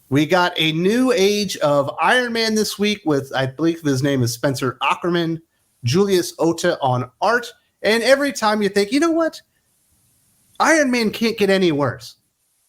We got a new age of Iron Man this week with, I believe his name is Spencer Ackerman, Julius Ota on art. And every time you think, you know what? Iron Man can't get any worse.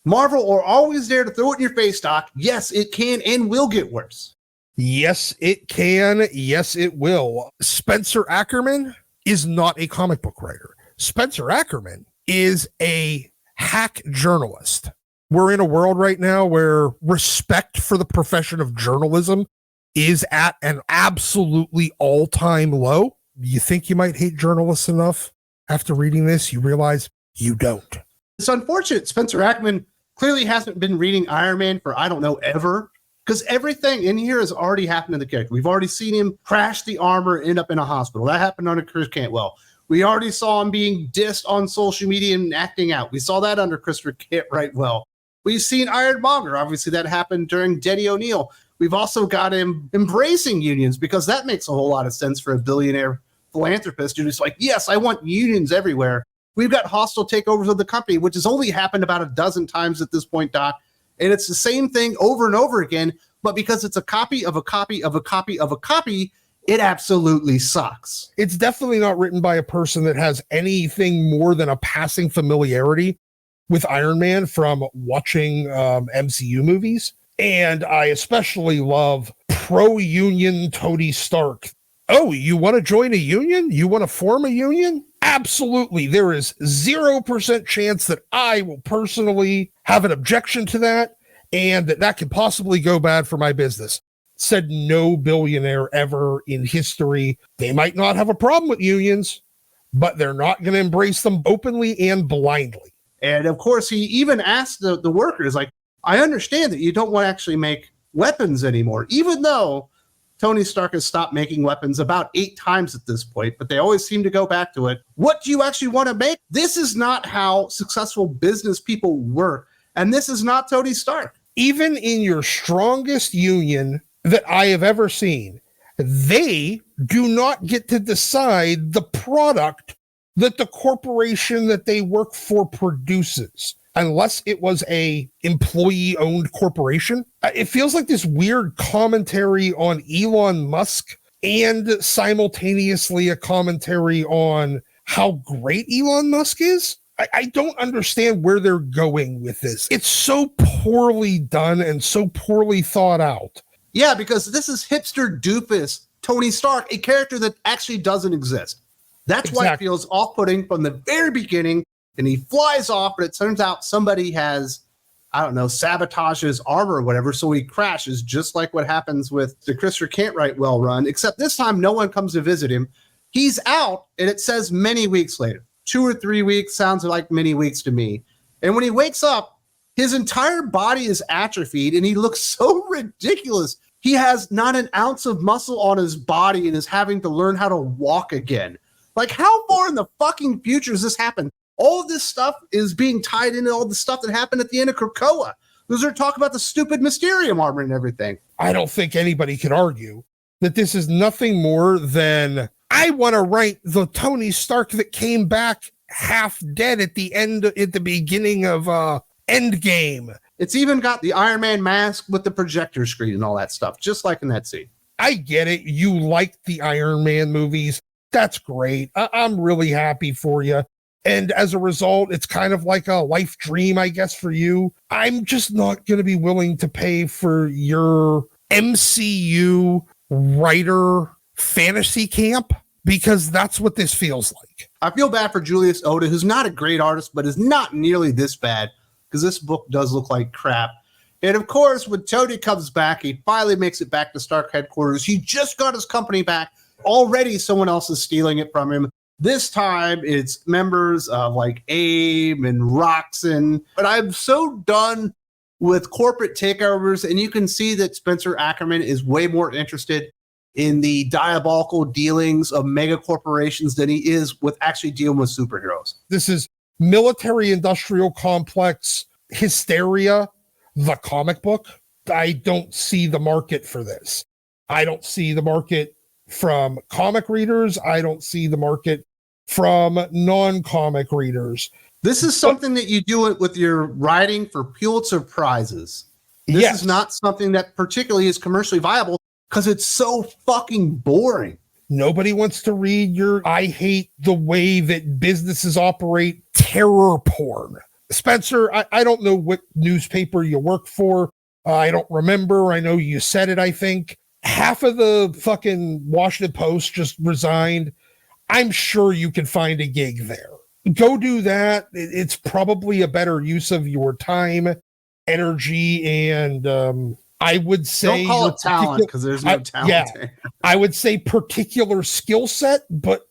Marvel are always there to throw it in your face, Doc. Yes, it can and will get worse. Yes, it can. Yes, it will. Spencer Ackerman is not a comic book writer. Spencer Ackerman is a hack journalist. We're in a world right now where respect for the profession of journalism is at an absolutely all-time low. You think you might hate journalists enough after reading this? You realize you don't. It's unfortunate. Spencer Ackerman clearly hasn't been reading Iron Man for, I don't know, ever. Because everything in here has already happened to the character. We've already seen him crash the armor, end up in a hospital. That happened under Chris Cantwell. We already saw him being dissed on social media and acting out. We saw that under Christopher Cantwell. We've seen Ironmonger. Obviously, that happened during Denny O'Neil. We've also got him embracing unions because that makes a whole lot of sense for a billionaire philanthropist who's like, yes, I want unions everywhere. We've got hostile takeovers of the company, which has only happened about a dozen times at this point, Doc. And it's the same thing over and over again. But because it's a copy of a copy of a copy of a copy, it absolutely sucks. It's definitely not written by a person that has anything more than a passing familiarity with Iron Man from watching MCU movies. And I especially love pro-union Tony Stark. Oh, you want to join a union? You want to form a union? Absolutely. There is 0% chance that I will personally have an objection to that and that can possibly go bad for my business. Said no billionaire ever in history. They might not have a problem with unions, but they're not going to embrace them openly and blindly. And of course, he even asked the workers, like, I understand that you don't want to actually make weapons anymore, even though Tony Stark has stopped making weapons about 8 times at this point, but they always seem to go back to it. What do you actually want to make? This is not how successful business people work. And this is not Tony Stark. Even in your strongest union that I have ever seen, they do not get to decide the product that the corporation that they work for produces, unless it was a employee-owned corporation. It feels like this weird commentary on Elon Musk and simultaneously a commentary on how great Elon Musk is. I don't understand where they're going with this. It's so poorly done and so poorly thought out. Yeah, because this is hipster doofus Tony Stark, a character that actually doesn't exist. That's why it feels off-putting from the very beginning. And he flies off, but it turns out somebody has, I don't know, sabotaged his armor or whatever, so he crashes, just like what happens with the Christopher Cantwell run, except this time no one comes to visit him. He's out, and it says many weeks later. 2 or 3 weeks sounds like many weeks to me. And when he wakes up, his entire body is atrophied, and he looks so ridiculous. He has not an ounce of muscle on his body and is having to learn how to walk again. Like, how far in the fucking future does this happen? All of this stuff is being tied into all the stuff that happened at the end of Krakoa. Those are talk about the stupid Mysterium armor and everything. I don't think anybody could argue that this is nothing more than, I want to write the Tony Stark that came back half dead at the beginning of Endgame. It's even got the Iron Man mask with the projector screen and all that stuff, just like in that scene. I get it. You like the Iron Man movies. That's great. I'm really happy for you. And as a result, it's kind of like a life dream, I guess, for you. I'm just not going to be willing to pay for your MCU writer fantasy camp, because that's what this feels like. I feel bad for Julius Ota, who's not a great artist, but is not nearly this bad, because this book does look like crap. And of course, when Tony comes back, he finally makes it back to Stark headquarters. He just got his company back. Already someone else is stealing it from him. This time it's members of like AIM and Roxxon. But I'm so done with corporate takeovers, and you can see that Spencer Ackerman is way more interested in the diabolical dealings of mega corporations than he is with actually dealing with superheroes. This is military industrial complex hysteria, the comic book. I don't see the market for this. I don't see the market from comic readers. I don't see the market from non-comic readers. This is something that you do it with your writing for Pulitzer Prizes. This is not something that particularly is commercially viable because it's so fucking boring. Nobody wants to read your I hate the way that businesses operate terror porn. Spencer, I don't know what newspaper you work for. I don't remember. I know you said it, I think. Half of the fucking Washington Post just resigned. I'm sure you can find a gig there. Go do that. It's probably a better use of your time, energy, and I would say don't call it talent because there's no talent. Yeah, I would say particular skill set, but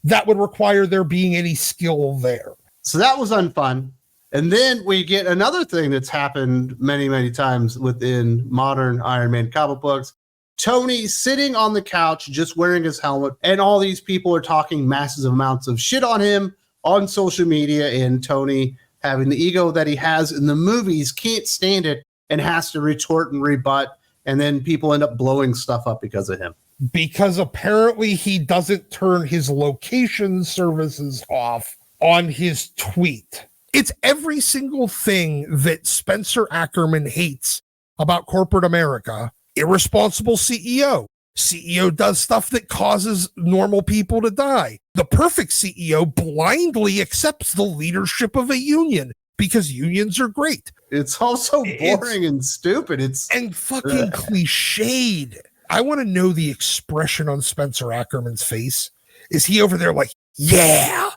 that would require there being any skill there. So that was unfun. And then we get another thing that's happened many, many times within modern Iron Man comic books. Tony sitting on the couch, just wearing his helmet, and all these people are talking massive amounts of shit on him on social media, and Tony, having the ego that he has in the movies, can't stand it and has to retort and rebut, and then people end up blowing stuff up because of him. Because apparently he doesn't turn his location services off on his tweet. It's every single thing that Spencer Ackerman hates about corporate America. Irresponsible CEO. CEO does stuff that causes normal people to die. The perfect CEO blindly accepts the leadership of a union because unions are great. It's also boring and stupid. And fucking cliched. I want to know the expression on Spencer Ackerman's face. Is he over there like, yeah,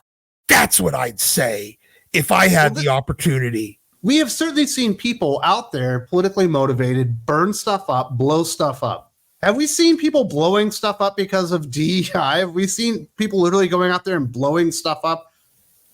that's what I'd say if I had the opportunity? We have certainly seen people out there politically motivated burn stuff up, blow stuff up. Have we seen people blowing stuff up because of DEI? Have we seen people literally going out there and blowing stuff up,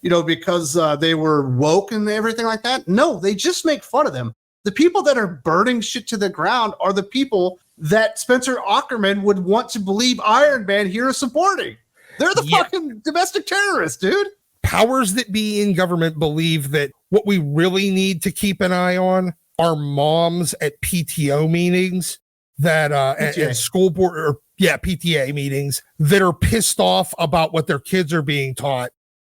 because they were woke and everything like that? No, they just make fun of them. The people that are burning shit to the ground are the people that Spencer Ackerman would want to believe Iron Man here is supporting. They're the fucking domestic terrorists, dude. Powers that be in government believe that what we really need to keep an eye on are moms at PTO meetings that and school board or PTA meetings that are pissed off about what their kids are being taught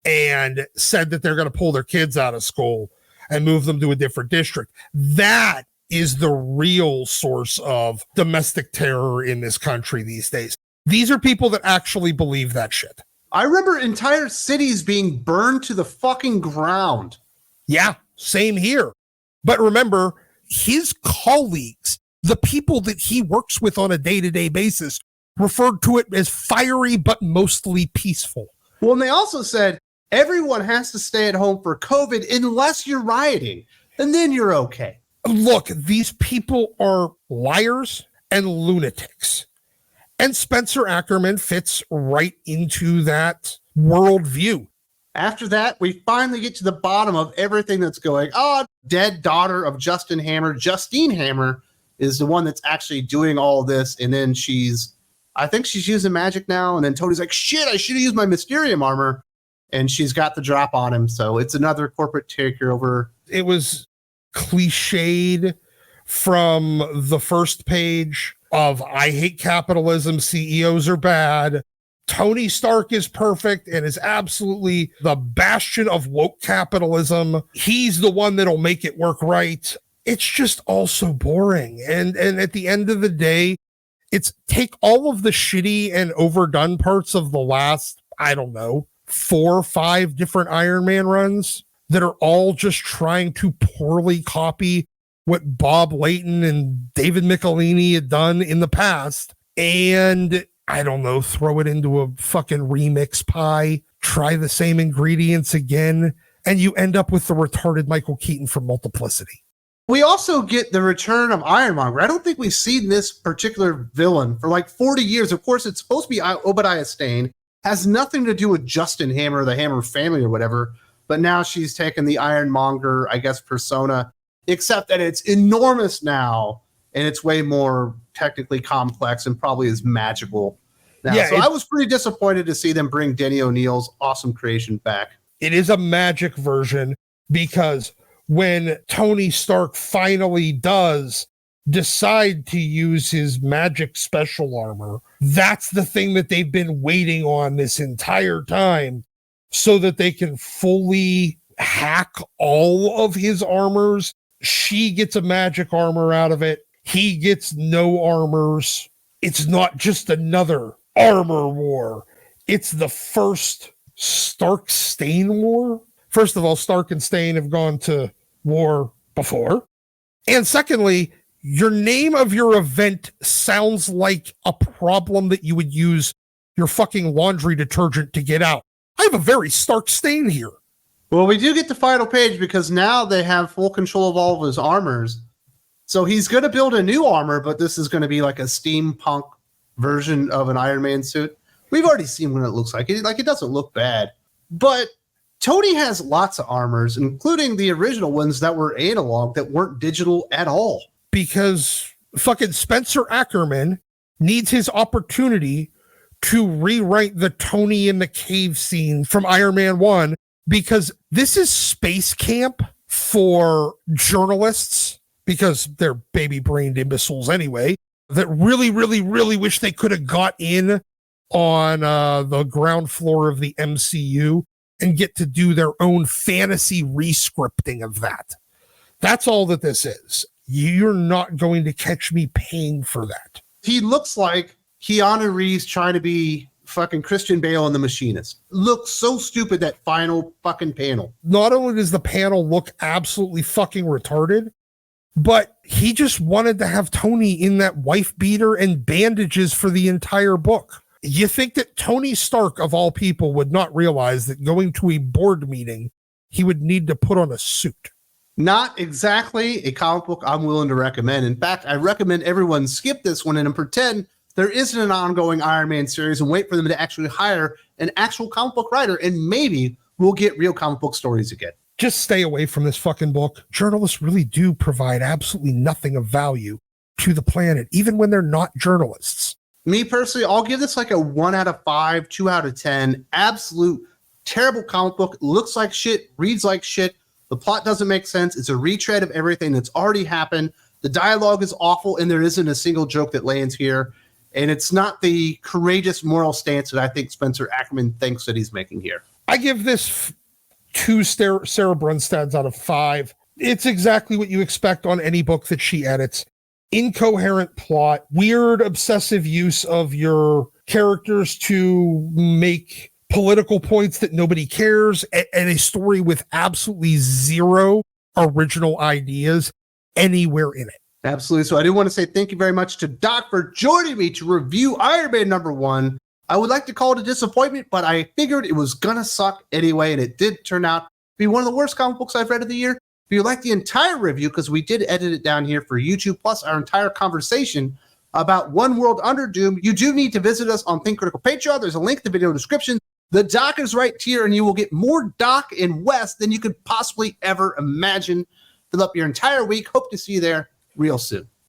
and said that they're going to pull their kids out of school and move them to a different district. That is the real source of domestic terror in this country these days. These are people that actually believe that shit. I remember entire cities being burned to the fucking ground. Yeah, same here. But remember, his colleagues, the people that he works with on a day-to-day basis, referred to it as fiery but mostly peaceful. Well, and they also said everyone has to stay at home for COVID unless you're rioting, and then you're okay. Look, these people are liars and lunatics. And Spencer Ackerman fits right into that worldview. After that, we finally get to the bottom of everything that's going on. Dead daughter of Justin Hammer, Justine Hammer, is the one that's actually doing all this. And then I think she's using magic now. And then Tony's like, shit, I should have used my Mysterium armor. And she's got the drop on him. So it's another corporate takeover. It was cliched from the first page of I hate capitalism, CEOs are bad. Tony Stark is perfect and is absolutely the bastion of woke capitalism. He's the one that'll make it work right. It's just all so boring. And at the end of the day, it's take all of the shitty and overdone parts of the last, 4 or 5 different Iron Man runs that are all just trying to poorly copy what Bob Layton and David Michelini had done in the past. And throw it into a fucking remix pie, try the same ingredients again, and you end up with the retarded Michael Keaton from Multiplicity. We also get the return of Ironmonger. I don't think we've seen this particular villain for like 40 years. Of course, it's supposed to be Obadiah Stane. Has nothing to do with Justin Hammer, the Hammer family or whatever. But now she's taken the Ironmonger, persona, except that it's enormous now. And it's way more technically complex and probably is magical now. Yeah, so I was pretty disappointed to see them bring Denny O'Neil's awesome creation back. It is a magic version because when Tony Stark finally does decide to use his magic special armor, that's the thing that they've been waiting on this entire time so that they can fully hack all of his armors, She gets a magic armor out of it. He gets no armors. It's not just another armor war. It's the first Stark-Stain war. First of all, Stark and Stain have gone to war before. And secondly, your name of your event sounds like a problem that you would use your fucking laundry detergent to get out. I have a very Stark Stain here. Well, we do get the final page because now they have full control of all of his armors. So he's going to build a new armor, but this is going to be like a steampunk version of an Iron Man suit. We've already seen what it looks like. It doesn't look bad. But Tony has lots of armors, including the original ones that were analog that weren't digital at all. Because fucking Spencer Ackerman needs his opportunity to rewrite the Tony in the cave scene from Iron Man 1, because this is space camp for journalists, because they're baby-brained imbeciles anyway, that really, really, really wish they could have got in on the ground floor of the MCU and get to do their own fantasy rescripting of that. That's all that this is. You're not going to catch me paying for that. He looks like Keanu Reeves trying to be fucking Christian Bale in The Machinist. Looks so stupid, that final fucking panel. Not only does the panel look absolutely fucking retarded, but he just wanted to have Tony in that wife beater and bandages for the entire book. You think that Tony Stark, of all people, would not realize that going to a board meeting, he would need to put on a suit? Not exactly a comic book I'm willing to recommend. In fact, I recommend everyone skip this one and pretend there isn't an ongoing Iron Man series and wait for them to actually hire an actual comic book writer, and maybe we'll get real comic book stories again. Just stay away from this fucking book. Journalists really do provide absolutely nothing of value to the planet, even when they're not journalists. Me personally, I'll give this like a 1 out of 5, 2 out of 10. Absolute terrible comic book. Looks like shit, reads like shit. The plot doesn't make sense. It's a retread of everything that's already happened. The dialogue is awful, and there isn't a single joke that lands here. And it's not the courageous moral stance that I think Spencer Ackerman thinks that he's making here. I give this 2 Sarah Brunstads out of 5. It's exactly what you expect on any book that she edits. Incoherent plot, weird obsessive use of your characters to make political points that nobody cares, and a story with absolutely zero original ideas anywhere in it. Absolutely. So I do want to say thank you very much to Doc for joining me to review Iron Man #1. I would like to call it a disappointment, but I figured it was going to suck anyway, and it did turn out to be one of the worst comic books I've read of the year. If you like the entire review, because we did edit it down here for YouTube, plus our entire conversation about One World Under Doom, you do need to visit us on Think Critical Patreon. There's a link in the video description. The Doc is right here, and you will get more Doc and West than you could possibly ever imagine. Fill up your entire week. Hope to see you there real soon.